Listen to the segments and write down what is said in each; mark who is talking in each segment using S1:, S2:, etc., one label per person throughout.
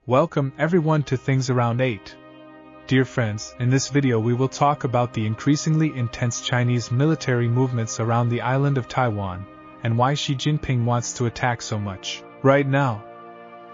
S1: Welcome everyone to Things Around 8. Dear friends, in this video we will talk about the increasingly intense Chinese military movements around the island of Taiwan, and why Xi Jinping wants to attack so much right now.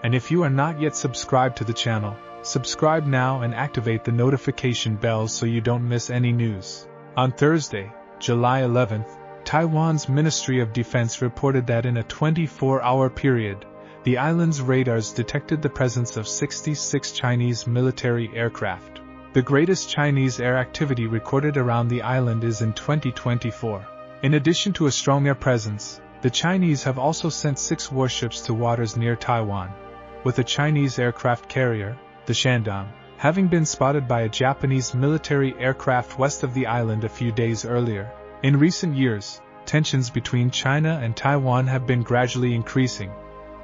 S1: And if you are not yet subscribed to the channel, subscribe now and activate the notification bell so you don't miss any news. On Thursday, July 11th, Taiwan's Ministry of Defense reported that in a 24-hour period, the island's radars detected the presence of 66 Chinese military aircraft. The greatest Chinese air activity recorded around the island is in 2024. In addition to a strong air presence, the Chinese have also sent 6 warships to waters near Taiwan, with a Chinese aircraft carrier, the Shandong, having been spotted by a Japanese military aircraft west of the island a few days earlier. In recent years, tensions between China and Taiwan have been gradually increasing,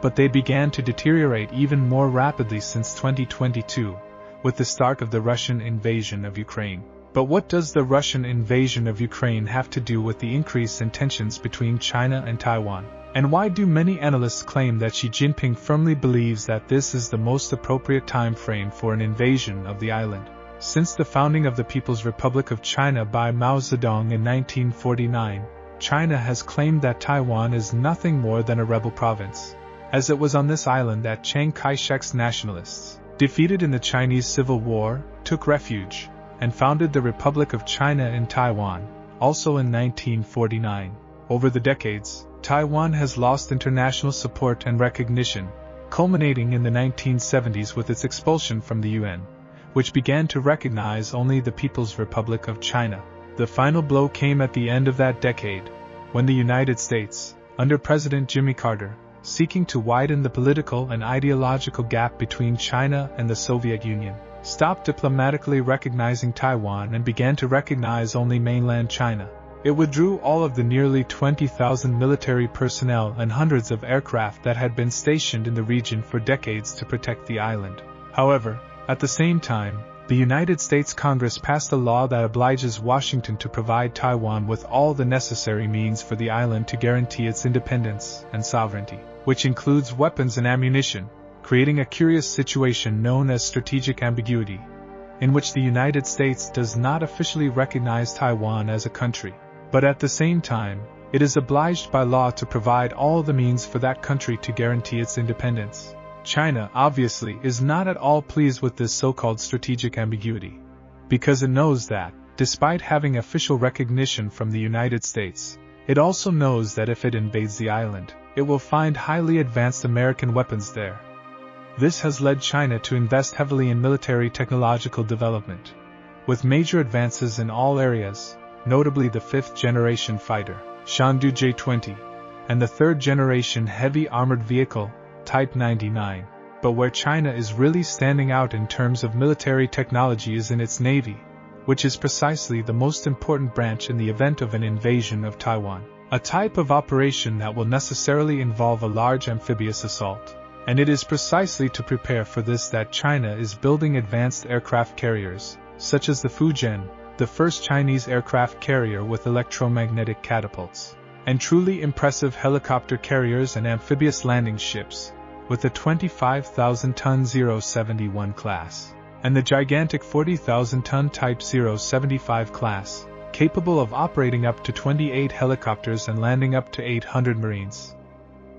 S1: but they began to deteriorate even more rapidly since 2022, with the start of the Russian invasion of Ukraine. But what does the Russian invasion of Ukraine have to do with the increase in tensions between China and Taiwan? And why do many analysts claim that Xi Jinping firmly believes that this is the most appropriate time frame for an invasion of the island? Since the founding of the People's Republic of China by Mao Zedong in 1949, China has claimed that Taiwan is nothing more than a rebel province, as it was on this island that Chiang Kai-shek's nationalists, defeated in the Chinese Civil War, took refuge, and founded the Republic of China in Taiwan, also in 1949. Over the decades, Taiwan has lost international support and recognition, culminating in the 1970s with its expulsion from the UN, which began to recognize only the People's Republic of China. The final blow came at the end of that decade, when the United States, under President Jimmy Carter, seeking to widen the political and ideological gap between China and the Soviet Union, stopped diplomatically recognizing Taiwan and began to recognize only mainland China. It withdrew all of the nearly 20,000 military personnel and hundreds of aircraft that had been stationed in the region for decades to protect the island. However, at the same time, the United States Congress passed a law that obliges Washington to provide Taiwan with all the necessary means for the island to guarantee its independence and sovereignty, which includes weapons and ammunition, creating a curious situation known as strategic ambiguity, in which the United States does not officially recognize Taiwan as a country, but at the same time, it is obliged by law to provide all the means for that country to guarantee its independence. China, obviously, is not at all pleased with this so-called strategic ambiguity, because it knows that, despite having official recognition from the United States, it also knows that if it invades the island, it will find highly advanced American weapons there. This has led China to invest heavily in military technological development, with major advances in all areas, notably the 5th-generation fighter, Chengdu J-20, and the 3rd-generation heavy armored vehicle, Type 99. But where China is really standing out in terms of military technology is in its navy, which is precisely the most important branch in the event of an invasion of Taiwan, a type of operation that will necessarily involve a large amphibious assault. And it is precisely to prepare for this that China is building advanced aircraft carriers, such as the Fujian, the first Chinese aircraft carrier with electromagnetic catapults, and truly impressive helicopter carriers and amphibious landing ships, with the 25,000-ton 071 class, and the gigantic 40,000-ton Type 075 class, capable of operating up to 28 helicopters and landing up to 800 Marines.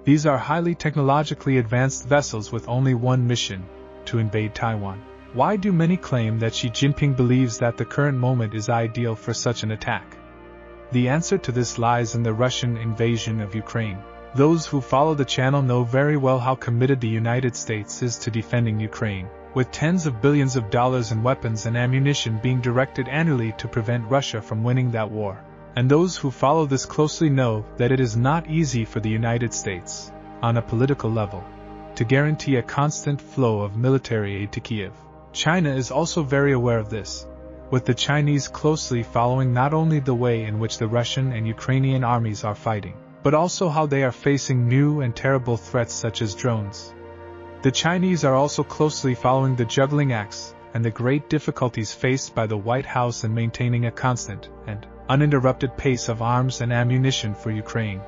S1: These are highly technologically advanced vessels with only one mission: to invade Taiwan. Why do many claim that Xi Jinping believes that the current moment is ideal for such an attack? The answer to this lies in the Russian invasion of Ukraine. Those who follow the channel know very well how committed the United States is to defending Ukraine, with tens of billions of dollars in weapons and ammunition being directed annually to prevent Russia from winning that war. And those who follow this closely know that it is not easy for the United States, on a political level, to guarantee a constant flow of military aid to Kiev. China is also very aware of this, with the Chinese closely following not only the way in which the Russian and Ukrainian armies are fighting, but also how they are facing new and terrible threats such as drones. The Chinese are also closely following the juggling acts and the great difficulties faced by the White House in maintaining a constant and uninterrupted pace of arms and ammunition for Ukraine.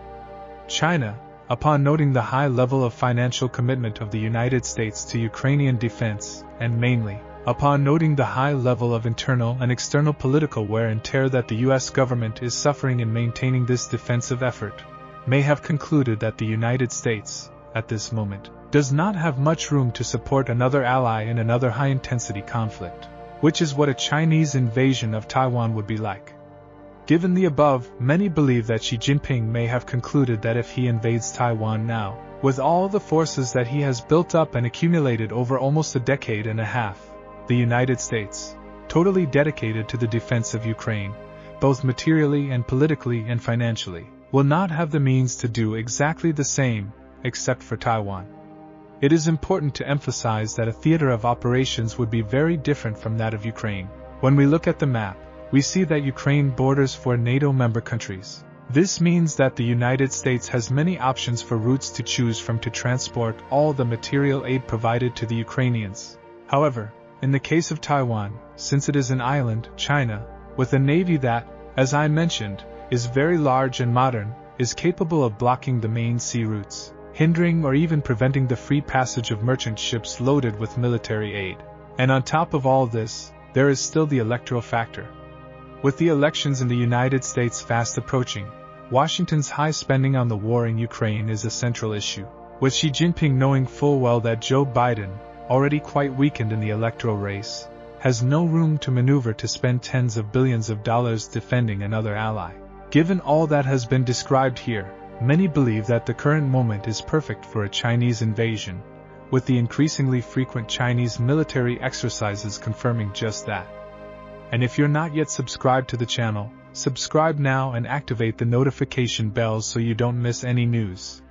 S1: China, Upon noting the high level of financial commitment of the United States to Ukrainian defense, and mainly, upon noting the high level of internal and external political wear and tear that the U.S. government is suffering in maintaining this defensive effort, may have concluded that the United States, at this moment, does not have much room to support another ally in another high-intensity conflict, which is what a Chinese invasion of Taiwan would be like. Given the above, many believe that Xi Jinping may have concluded that if he invades Taiwan now, with all the forces that he has built up and accumulated over almost a decade and a half, the United States, totally dedicated to the defense of Ukraine, both materially and politically and financially, will not have the means to do exactly the same, except for Taiwan. It is important to emphasize that a theater of operations would be very different from that of Ukraine. When we look at the map, we see that Ukraine borders 4 NATO member countries. This means that the United States has many options for routes to choose from to transport all the material aid provided to the Ukrainians. However, in the case of Taiwan, since it is an island, China, with a navy that, as I mentioned, is very large and modern, is capable of blocking the main sea routes, hindering or even preventing the free passage of merchant ships loaded with military aid. And on top of all this, there is still the electoral factor. With the elections in the United States fast approaching, Washington's high spending on the war in Ukraine is a central issue, with Xi Jinping knowing full well that Joe Biden, already quite weakened in the electoral race, has no room to maneuver to spend tens of billions of dollars defending another ally. Given all that has been described here, many believe that the current moment is perfect for a Chinese invasion, with the increasingly frequent Chinese military exercises confirming just that. And if you're not yet subscribed to the channel, subscribe now and activate the notification bell so you don't miss any news.